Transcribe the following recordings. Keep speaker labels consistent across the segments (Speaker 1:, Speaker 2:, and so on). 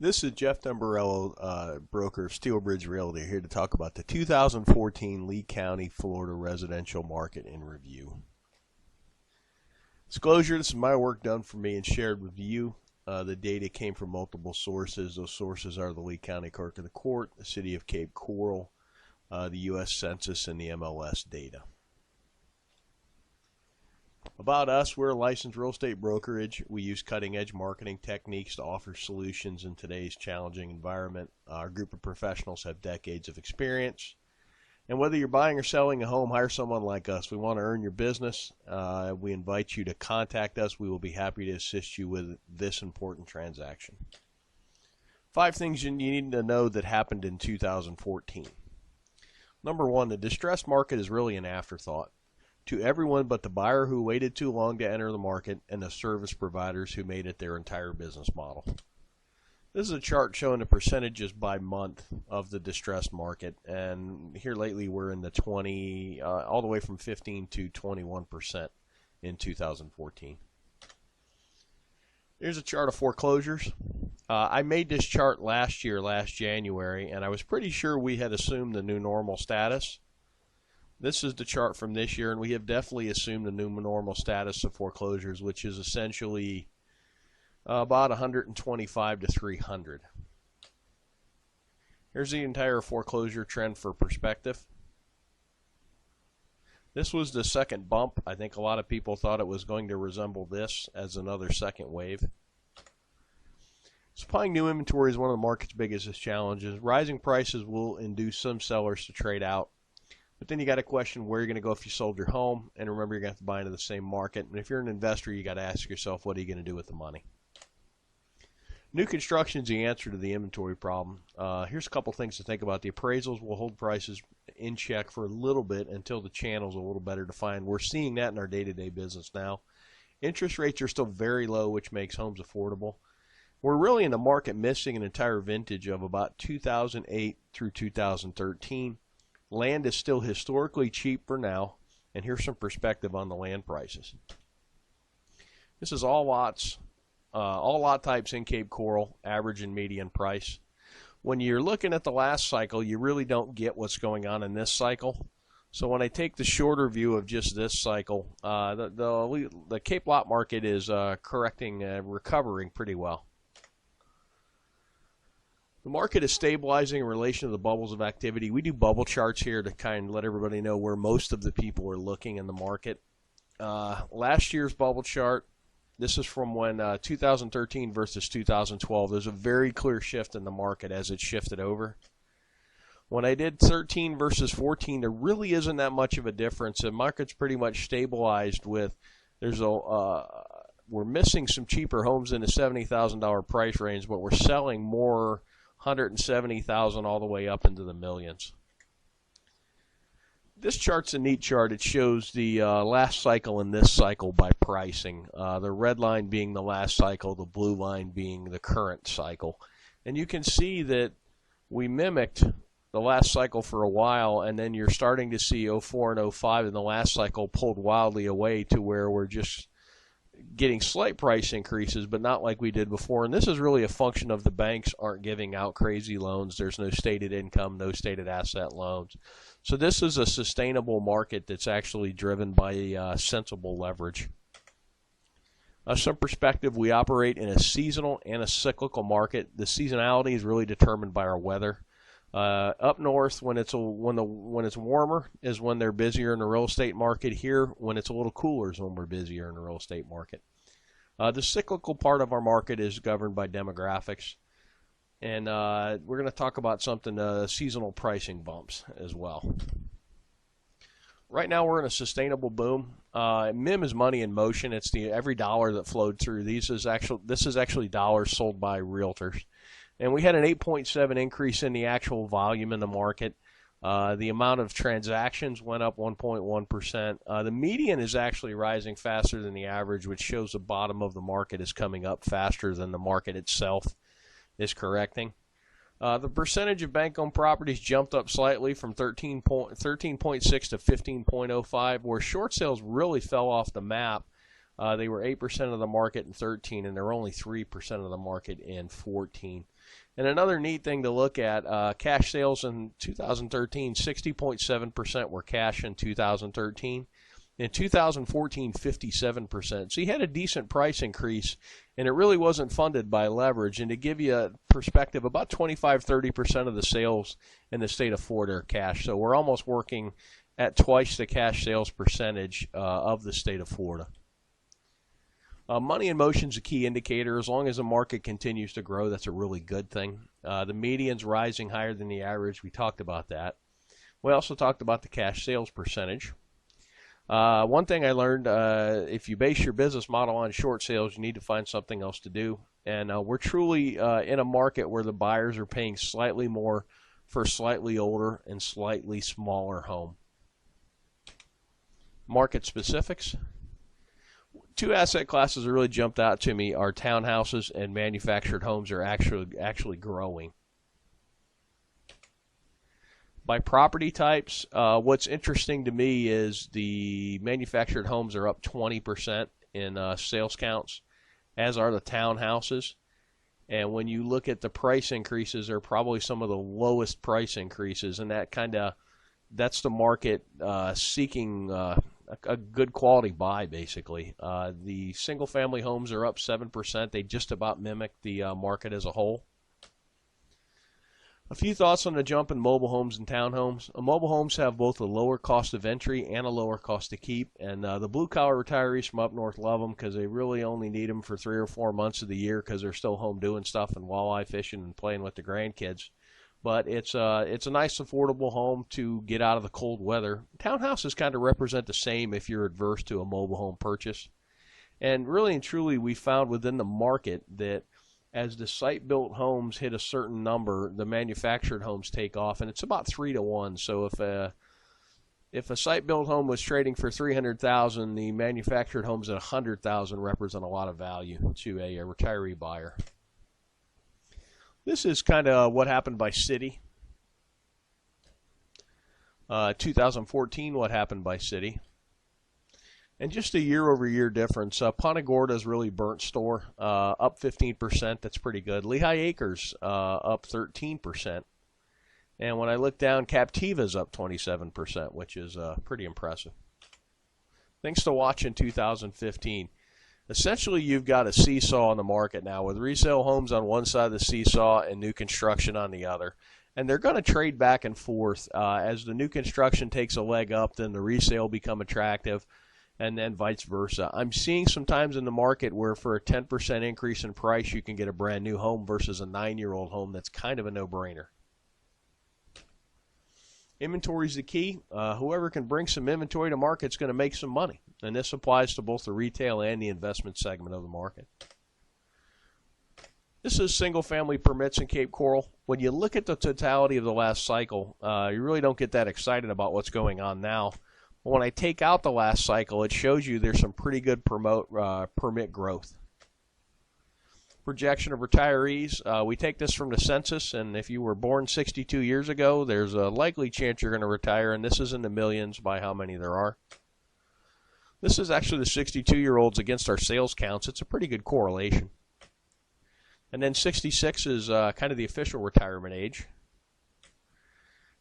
Speaker 1: This is Jeff Dumbarello, broker of Steelbridge Realty, here to talk about the 2014 Lee County, Florida residential market in review. Disclosure, this is my work done for me and shared with you. The data came from multiple sources. Those sources are the Lee County Clerk of the Court, the City of Cape Coral, the U.S. Census, and the MLS data. About us, we're a licensed real estate brokerage. We use cutting-edge marketing techniques to offer solutions in today's challenging environment. Our group of professionals have decades of experience. And whether you're buying or selling a home, hire someone like us. We want to earn your business. We invite you to contact us. We will be happy to assist you with this important transaction. 5 things you need to know that happened in 2014. Number 1, the distressed market is really an afterthought to everyone but the buyer who waited too long to enter the market and the service providers who made it their entire business model. This is a chart showing the percentages by month of the distressed market, and here lately we're in the 20, all the way from 15 to 21% in 2014. Here's a chart of foreclosures. I made this chart last January, and I was pretty sure we had assumed the new normal status. This is the chart from this year, and we have definitely assumed the new normal status of foreclosures, which is essentially about 125 to 300. Here's the entire foreclosure trend for perspective. This was the second bump. I think a lot of people thought it was going to resemble this as another second wave. Supplying new inventory is one of the market's biggest challenges. Rising prices will induce some sellers to trade out. But then you got to question where you're going to go if you sold your home. And remember, you're going to have to buy into the same market. And if you're an investor, you got to ask yourself, what are you going to do with the money? New construction is the answer to the inventory problem. Here's a couple things to think about. The appraisals will hold prices in check for a little bit until the channel's a little better defined. We're seeing that in our day-to-day business now. Interest rates are still very low, which makes homes affordable. We're really in the market missing an entire vintage of about 2008 through 2013. Land is still historically cheap for now, and here's some perspective on the land prices. This is all lots, all lot types in Cape Coral, average and median price. When you're looking at the last cycle, you really don't get what's going on in this cycle. So when I take the shorter view of just this cycle, the Cape lot market is recovering pretty well. The market is stabilizing in relation to the bubbles of activity. We do bubble charts here to kind of let everybody know where most of the people are looking in the market. Last year's bubble chart, this is from when 2013 versus 2012. There's a very clear shift in the market as it shifted over. When I did 13 versus 14, there really isn't that much of a difference. The market's pretty much stabilized with, we're missing some cheaper homes in the $70,000 price range, but we're selling more 170,000 all the way up into the millions. This chart's a neat chart. It shows the last cycle and this cycle by pricing. The red line being the last cycle, the blue line being the current cycle. And you can see that we mimicked the last cycle for a while, and then you're starting to see 04 and 05 in the last cycle pulled wildly away to where we're just getting slight price increases, but not like we did before. And this is really a function of the banks aren't giving out crazy loans. There's no stated income, no stated asset loans. So this is a sustainable market that's actually driven by sensible leverage. Some perspective, we operate in a seasonal and a cyclical market. The seasonality is really determined by our weather. Up north, when it's warmer, is when they're busier in the real estate market. Here, when it's a little cooler, is when we're busier in the real estate market. The cyclical part of our market is governed by demographics, and we're going to talk about something seasonal pricing bumps as well. Right now, we're in a sustainable boom. MIM is money in motion. It's every dollar that flowed through. This is actually dollars sold by realtors. And we had an 8.7 increase in the actual volume in the market. The amount of transactions went up 1.1%. The median is actually rising faster than the average, which shows the bottom of the market is coming up faster than the market itself is correcting. The percentage of bank-owned properties jumped up slightly from 13.6 to 15.05, where short sales really fell off the map. They were 8% of the market in 13, and they're only 3% of the market in 14. And another neat thing to look at, cash sales in 2013, 60.7% were cash in 2013. In 2014, 57%. So you had a decent price increase, and it really wasn't funded by leverage. And to give you a perspective, about 25-30% of the sales in the state of Florida are cash. So we're almost working at twice the cash sales percentage of the state of Florida. Money in motion is a key indicator. As long as the market continues to grow, that's a really good thing. The median's rising higher than the average. We talked about that. We also talked about the cash sales percentage. One thing I learned, if you base your business model on short sales, you need to find something else to do. And we're truly in a market where the buyers are paying slightly more for a slightly older and slightly smaller home. Market specifics. Two asset classes that really jumped out to me are townhouses and manufactured homes are actually growing. By property types, what's interesting to me is the manufactured homes are up 20% in sales counts, as are the townhouses. And when you look at the price increases, they're probably some of the lowest price increases, and that's the market seeking a good quality buy, basically. The single-family homes are up 7%. They just about mimic the market as a whole. A few thoughts on the jump in mobile homes and townhomes. Mobile homes have both a lower cost of entry and a lower cost to keep, and the blue-collar retirees from up north love them because they really only need them for 3 or 4 months of the year because they're still home doing stuff and walleye fishing and playing with the grandkids. But it's a nice, affordable home to get out of the cold weather. Townhouses kind of represent the same if you're adverse to a mobile home purchase. And really and truly, we found within the market that as the site-built homes hit a certain number, the manufactured homes take off, and it's about 3 to 1. So if a site-built home was trading for $300,000, the manufactured homes at $100,000 represent a lot of value to a retiree buyer. This is kind of what happened by city. 2014, what happened by city. And just a year-over-year difference. Punta Gorda's really burnt store, up 15%. That's pretty good. Lehigh Acres up 13%. And when I look down, Captiva's up 27%, which is pretty impressive. Things to watch in 2015. Essentially, you've got a seesaw in the market now with resale homes on one side of the seesaw and new construction on the other. And they're going to trade back and forth. As the new construction takes a leg up, then the resale become attractive, and then vice versa. I'm seeing sometimes in the market where for a 10% increase in price, you can get a brand new home versus a 9-year-old home. That's kind of a no-brainer. Inventory is the key. Whoever can bring some inventory to market is going to make some money. And this applies to both the retail and the investment segment of the market. This is single-family permits in Cape Coral. When you look at the totality of the last cycle, you really don't get that excited about what's going on now. But when I take out the last cycle, it shows you there's some pretty good permit growth. Projection of retirees. We take this from the census, and if you were born 62 years ago, there's a likely chance you're going to retire, and this is in the millions by how many there are. This is actually the 62-year-olds against our sales counts. It's a pretty good correlation. And then 66 is kind of the official retirement age.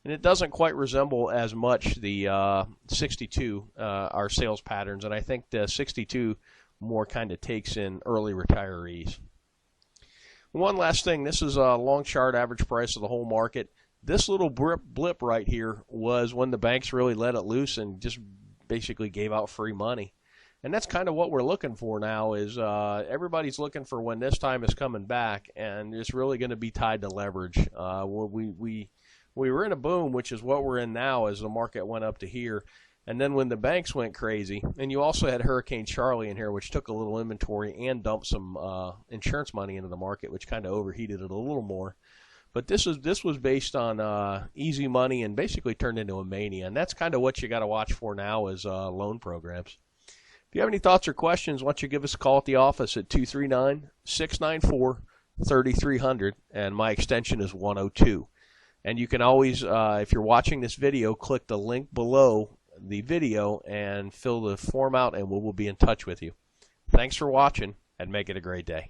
Speaker 1: And it doesn't quite resemble as much the 62, our sales patterns, and I think the 62 more kind of takes in early retirees. One last thing, this is a long chart average price of the whole market. This little blip right here was when the banks really let it loose and just basically gave out free money. And that's kind of what we're looking for now is everybody's looking for when this time is coming back, and it's really going to be tied to leverage. We were in a boom, which is what we're in now as the market went up to here. And then when the banks went crazy, and you also had Hurricane Charlie in here, which took a little inventory and dumped some insurance money into the market, which kind of overheated it a little more. But this was based on easy money and basically turned into a mania. And that's kind of what you got to watch for now is loan programs. If you have any thoughts or questions, why don't you give us a call at the office at 239-694-3300, and my extension is 102. And you can always, if you're watching this video, click the link below the video and fill the form out, and we'll be in touch with you. Thanks for watching, and make it a great day.